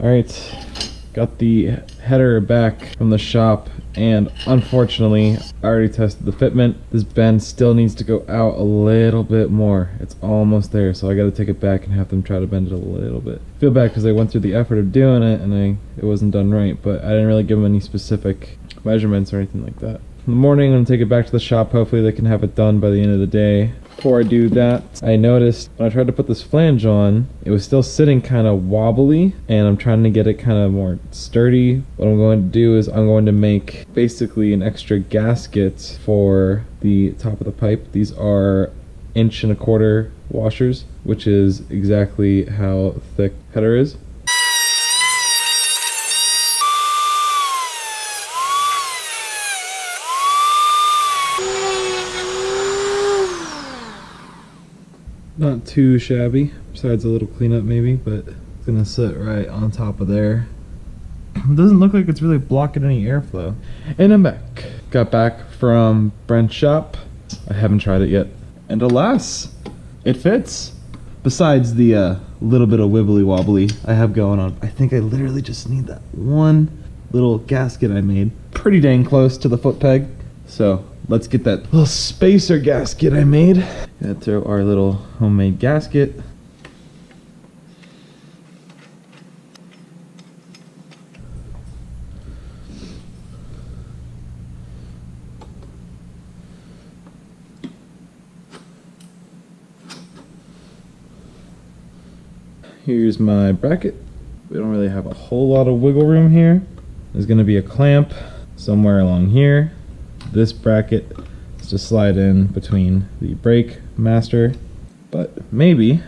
Alright, got the header back from the shop, and unfortunately I already tested the fitment. This bend still needs to go out a little bit more. It's almost there, so I gotta take it back and have them try to bend it a little bit. I feel bad because I went through the effort of doing it and it wasn't done right, but I didn't really give them any specific measurements or anything like that. In the morning I'm gonna take it back to the shop. Hopefully they can have it done by the end of the day. Before I do that, I noticed when I tried to put this flange on, it was still sitting kind of wobbly, and I'm trying to get it kind of more sturdy. What I'm going to do is I'm going to make basically an extra gasket for the top of the pipe. These are 1.25" washers, which is exactly how thick header is. Not too shabby, besides a little cleanup maybe, but it's gonna sit right on top of there. It doesn't look like it's really blocking any airflow. And I'm back. Got back from Brent's shop. I haven't tried it yet. And alas, it fits. Besides the little bit of wibbly wobbly I have going on. I think I literally just need that one little gasket I made. Pretty dang close to the foot peg. So let's get that little spacer gasket I made. Gonna throw our little homemade gasket. Here's my bracket. We don't really have a whole lot of wiggle room here. There's gonna be a clamp somewhere along here. This bracket is to slide in between the brake master, but maybe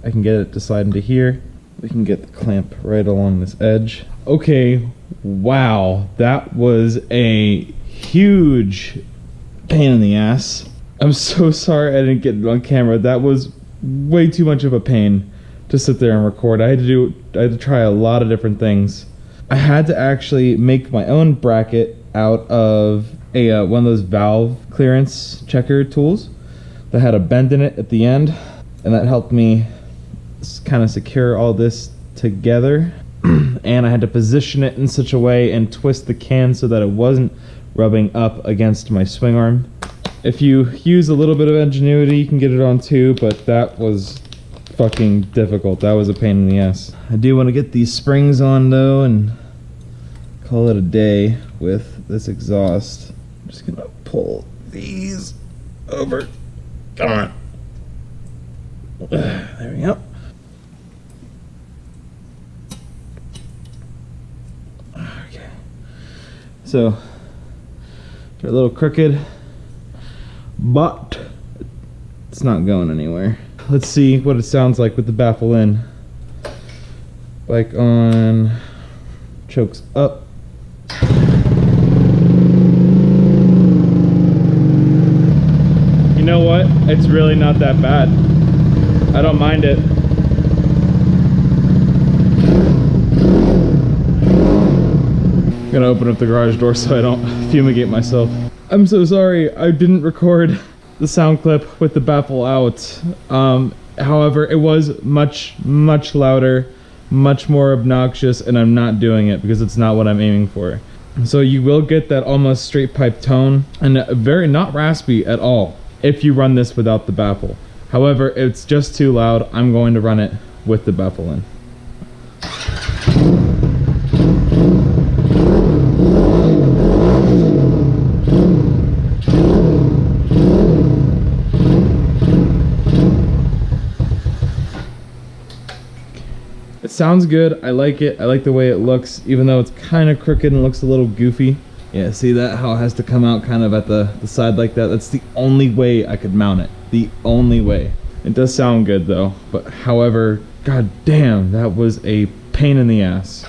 I can get it to slide into here. We can get the clamp right along this edge. Okay, wow, that was a huge pain in the ass. I'm so sorry I didn't get it on camera. That was way too much of a pain to sit there and record. I had to try a lot of different things. I had to actually make my own bracket out of one of those valve clearance checker tools that had a bend in it at the end, and that helped me kind of secure all this together. And I had to position it in such a way and twist the can so that it wasn't rubbing up against my swing arm. If you use a little bit of ingenuity, you can get it on too, but that was fucking difficult. That was a pain in the ass. I do want to get these springs on though and call it a day with this exhaust. I'm just gonna pull these over. Come on. There we go. Okay. So they're a little crooked, but it's not going anywhere. Let's see what it sounds like with the baffle in. Bike on, chokes up. You know what? It's really not that bad. I don't mind it. I'm gonna open up the garage door so I don't fumigate myself. I'm so sorry I didn't record the sound clip with the baffle out. However, it was much louder, much more obnoxious, and I'm not doing it because it's not what I'm aiming for. So you will get that almost straight pipe tone, and very not raspy at all if you run this without the baffle. However, it's just too loud. I'm going to run it with the baffle in. It sounds good. I like it. I like the way it looks, even though it's kind of crooked and looks a little goofy. Yeah, see that? How it has to come out kind of at the side like that? That's the only way I could mount it. The only way. It does sound good though, but however, god damn, that was a pain in the ass.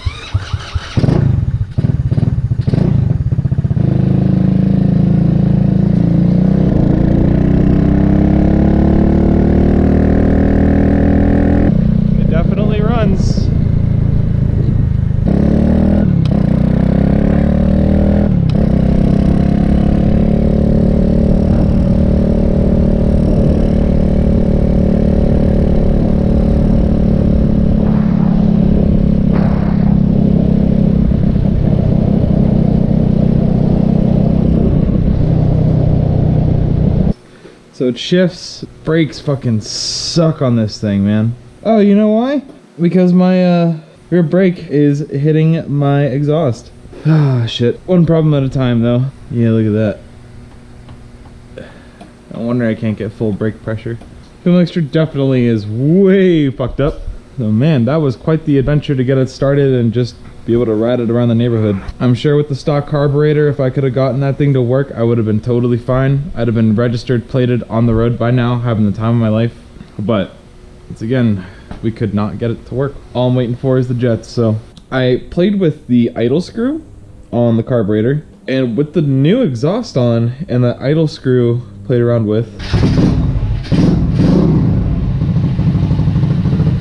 It definitely runs. So it shifts. Brakes fucking suck on this thing, man. Oh, you know why? Because my rear brake is hitting my exhaust. Ah, shit. One problem at a time, though. Yeah, look at that. No wonder I can't get full brake pressure. Fuel mixture definitely is way fucked up. So man, that was quite the adventure to get it started and just be able to ride it around the neighborhood. I'm sure with the stock carburetor, if I could have gotten that thing to work, I would have been totally fine. I'd have been registered, plated on the road by now, having the time of my life. But it's again, we could not get it to work. All I'm waiting for is the jets. So I played with the idle screw on the carburetor, and with the new exhaust on and the idle screw played around with,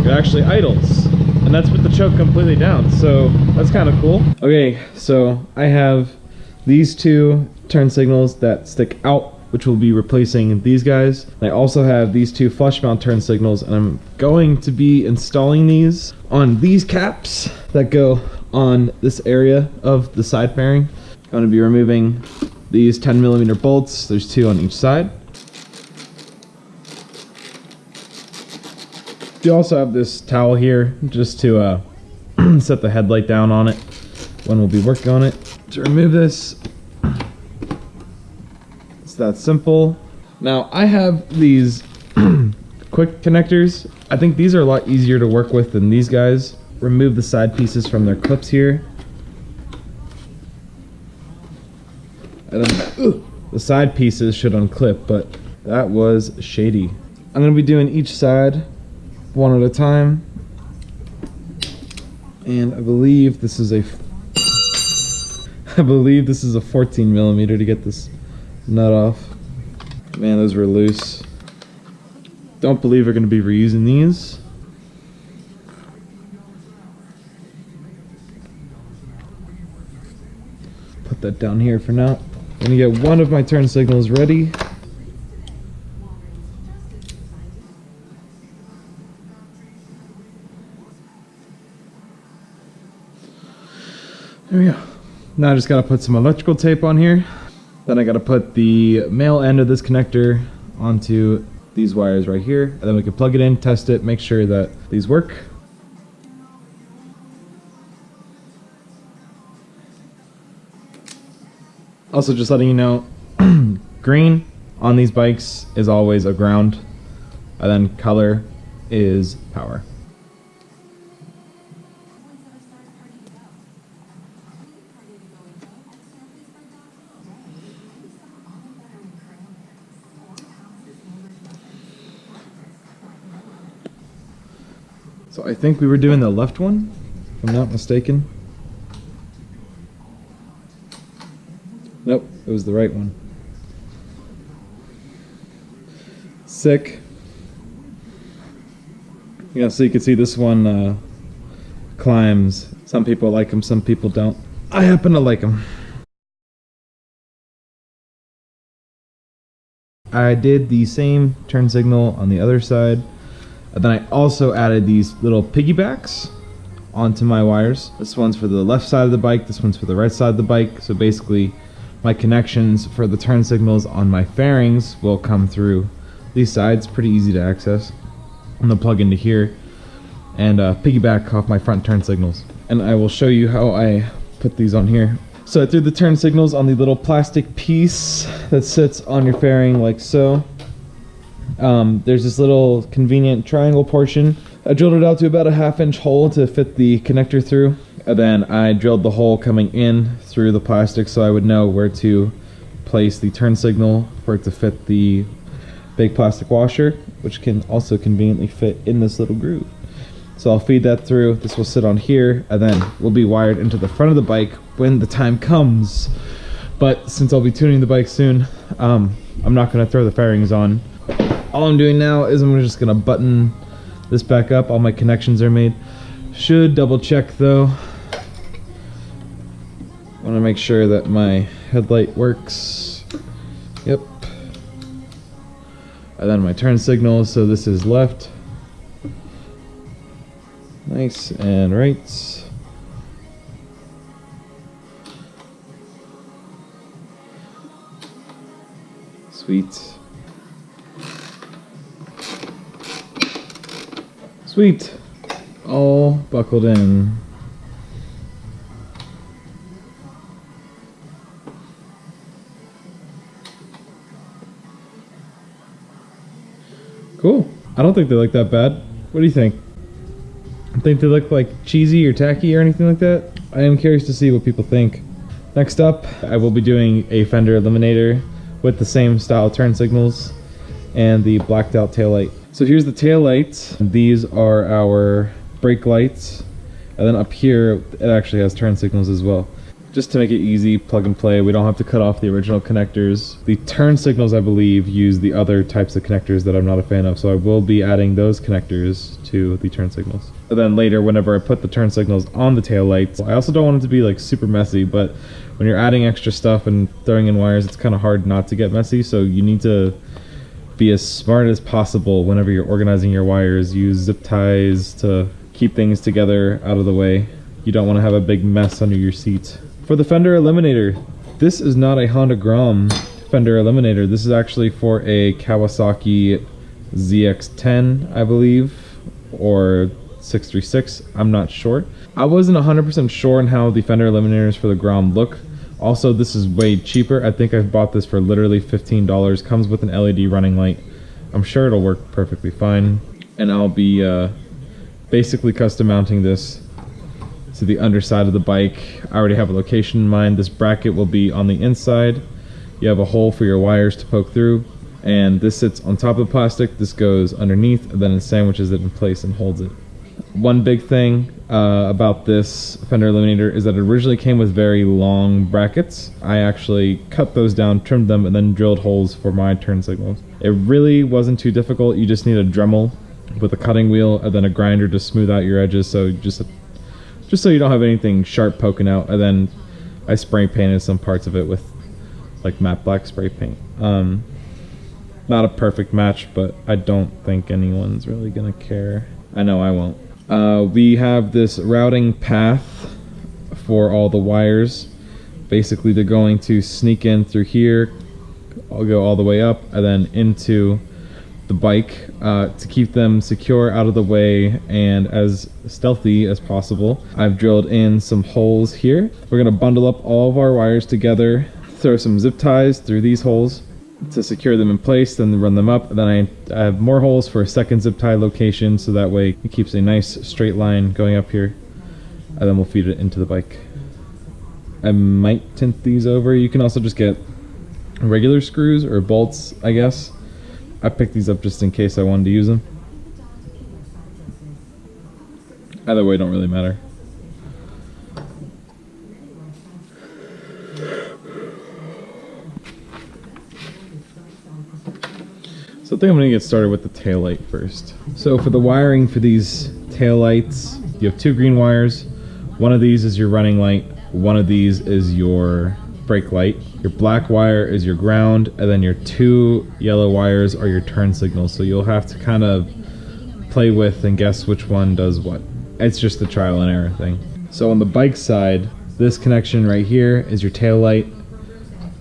it actually idles, and that's with the choke completely down, so that's kind of cool. Okay, so I have these two turn signals that stick out, which will be replacing these guys. I also have these two flush mount turn signals, and I'm going to be installing these on these caps that go on this area of the side fairing. I'm going to be removing these 10mm bolts. There's two on each side. You also have this towel here just to set the headlight down on it when we'll be working on it. To remove this, it's that simple. Now I have these quick connectors. I think these are a lot easier to work with than these guys. Remove the side pieces from their clips here. And then, the side pieces should unclip, but that was shady. I'm going to be doing each side one at a time, and I believe this is a 14mm to get this nut off. Man, those were loose. Don't believe we're going to be reusing these. Put that down here for now. I'm going to get one of my turn signals ready. There we go. Now I just gotta put some electrical tape on here. Then I gotta put the male end of this connector onto these wires right here. And then we can plug it in, test it, make sure that these work. Also, just letting you know, green on these bikes is always a ground. And then color is power. So I think we were doing the left one, if I'm not mistaken. Nope, it was the right one. Sick. Yeah, so you can see this one climbs. Some people like them, some people don't. I happen to like them. I did the same turn signal on the other side. And then I also added these little piggybacks onto my wires. This one's for the left side of the bike, this one's for the right side of the bike. So basically, my connections for the turn signals on my fairings will come through these sides. Pretty easy to access. I'm gonna plug into here and piggyback off my front turn signals. And I will show you how I put these on here. So I threw the turn signals on the little plastic piece that sits on your fairing like so. There's this little convenient triangle portion. I drilled it out to about a 1/2-inch hole to fit the connector through, and then I drilled the hole coming in through the plastic so I would know where to place the turn signal for it to fit the big plastic washer, which can also conveniently fit in this little groove. So I'll feed that through. This will sit on here, and then will be wired into the front of the bike when the time comes. But since I'll be tuning the bike soon, I'm not going to throw the fairings on. All I'm doing now is I'm just gonna button this back up. All my connections are made. Should double check though. I wanna make sure that my headlight works. Yep. And then my turn signal, so this is left. Nice, and right. Sweet. Sweet. All buckled in. Cool. I don't think they look that bad. What do you think? Think they look like cheesy or tacky or anything like that? I am curious to see what people think. Next up, I will be doing a Fender Eliminator with the same style turn signals and the blacked out taillight. So here's the taillights. These are our brake lights. And then up here, it actually has turn signals as well. Just to make it easy, plug and play, we don't have to cut off the original connectors. The turn signals, I believe, use the other types of connectors that I'm not a fan of, so I will be adding those connectors to the turn signals. And then later, whenever I put the turn signals on the tail lights, I also don't want it to be like super messy, but when you're adding extra stuff and throwing in wires, it's kind of hard not to get messy, so you need to be as smart as possible whenever you're organizing your wires. Use zip ties to keep things together out of the way. You don't want to have a big mess under your seat. For the Fender Eliminator, this is not a Honda Grom Fender Eliminator. This is actually for a Kawasaki ZX-10, I believe, or 636, I'm not sure. I wasn't 100% sure on how the Fender Eliminators for the Grom look. Also, this is way cheaper. I think I've bought this for literally $15. Comes with an LED running light. I'm sure it'll work perfectly fine. And I'll be basically custom mounting this to the underside of the bike. I already have a location in mind. This bracket will be on the inside. You have a hole for your wires to poke through, and this sits on top of the plastic. This goes underneath, and then it sandwiches it in place and holds it. One big thing about this Fender Eliminator is that it originally came with very long brackets. I actually cut those down, trimmed them, and then drilled holes for my turn signals. It really wasn't too difficult. You just need a Dremel with a cutting wheel and then a grinder to smooth out your edges, so just so you don't have anything sharp poking out. And then I spray painted some parts of it with like matte black spray paint. Not a perfect match, but I don't think anyone's really gonna care. I know I won't. We have this routing path for all the wires. Basically, they're going to sneak in through here. I'll go all the way up and then into the bike to keep them secure, out of the way, and as stealthy as possible. I've drilled in some holes here. We're gonna bundle up all of our wires together, throw some zip ties through these holes to secure them in place, then run them up. And then I have more holes for a second zip tie location, so that way it keeps a nice straight line going up here, and then we'll feed it into the bike. I might tint these over. You can also just get regular screws or bolts, I guess. I picked these up just in case I wanted to use them. Either way, don't really matter. So I think I'm going to get started with the taillight first. So for the wiring for these taillights, you have two green wires. One of these is your running light. One of these is your brake light. Your black wire is your ground, and then your two yellow wires are your turn signals. So you'll have to kind of play with and guess which one does what. It's just the trial and error thing. So on the bike side, this connection right here is your tail light.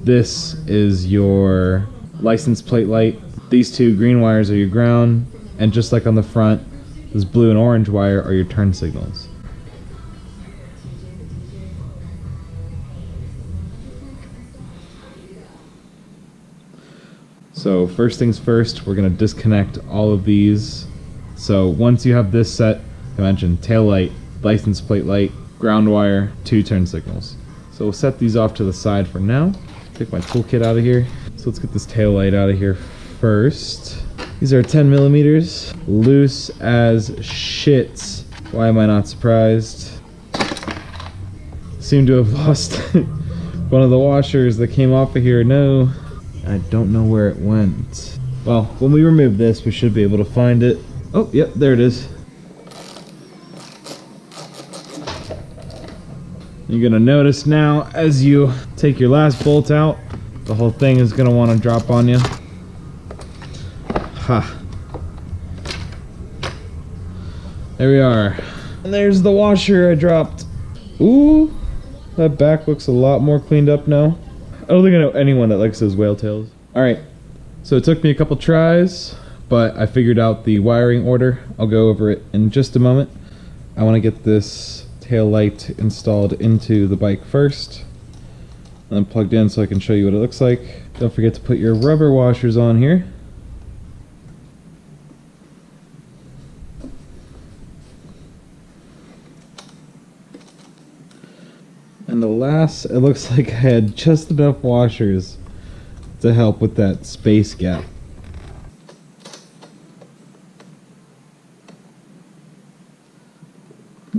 This is your license plate light. These two green wires are your ground, and just like on the front, this blue and orange wire are your turn signals. So first things first, we're going to disconnect all of these. So once you have this set, I mentioned tail light, license plate light, ground wire, two turn signals. So we'll set these off to the side for now. Take my toolkit out of here. So let's get this tail light out of here first. These are 10 millimeters, loose as shit. Why am I not surprised? Seem to have lost one of the washers that came off of here. No. I don't know where it went. Well, when we remove this, we should be able to find it. Oh, yep, there it is. You're gonna notice now, as you take your last bolt out, the whole thing is gonna wanna drop on you. Ha. There we are. And there's the washer I dropped. Ooh, that back looks a lot more cleaned up now. I don't think I know anyone that likes those whale tails. Alright, so it took me a couple tries, but I figured out the wiring order. I'll go over it in just a moment. I want to get this tail light installed into the bike first, and then plugged in so I can show you what it looks like. Don't forget to put your rubber washers on here. And alas, it looks like I had just enough washers to help with that space gap.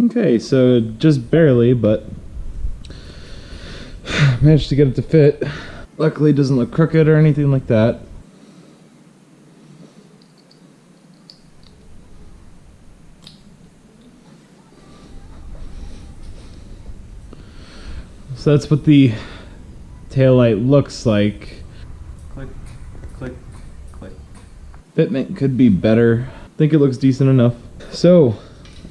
Okay, so just barely, but managed to get it to fit. Luckily it doesn't look crooked or anything like that. So that's what the taillight looks like. Click, click, click. Fitment could be better. I think it looks decent enough. So,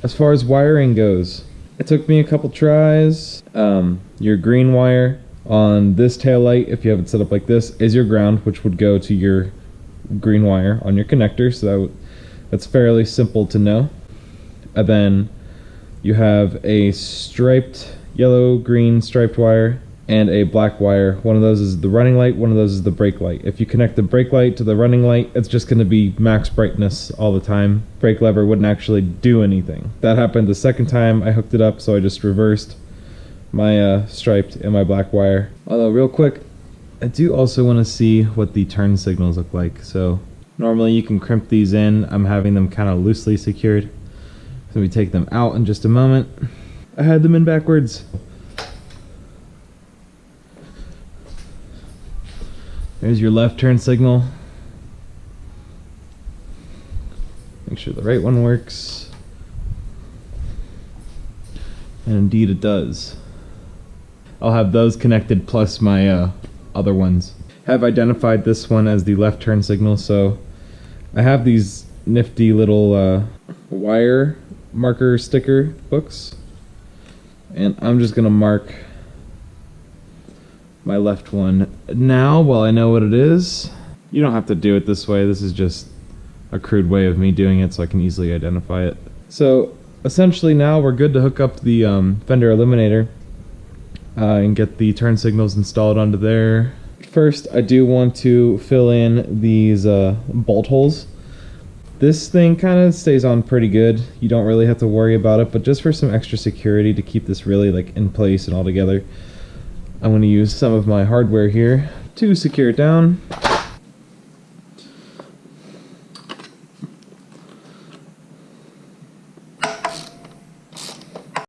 as far as wiring goes, it took me a couple tries. Your green wire on this taillight, if you have it set up like this, is your ground, which would go to your green wire on your connector, so that's fairly simple to know. And then you have a striped, yellow-green striped wire and a black wire. One of those is the running light, one of those is the brake light. If you connect the brake light to the running light, it's just going to be max brightness all the time. Brake lever wouldn't actually do anything. That happened the second time I hooked it up, so I just reversed my striped and my black wire. Although real quick, I do also want to see what the turn signals look like. So normally you can crimp these in. I'm having them kind of loosely secured. So we take them out in just a moment. I had them in backwards. There's your left turn signal. Make sure the right one works. And indeed it does. I'll have those connected plus my other ones. Have identified this one as the left turn signal, so I have these nifty little wire marker sticker books, and I'm just gonna mark my left one now while I know what it is. You don't have to do it this way, this is just a crude way of me doing it so I can easily identify it. So essentially now we're good to hook up the Fender Eliminator and get the turn signals installed onto there. First, I do want to fill in these bolt holes. This thing kind of stays on pretty good. You don't really have to worry about it, but just for some extra security to keep this really like in place and all together, I'm going to use some of my hardware here to secure it down.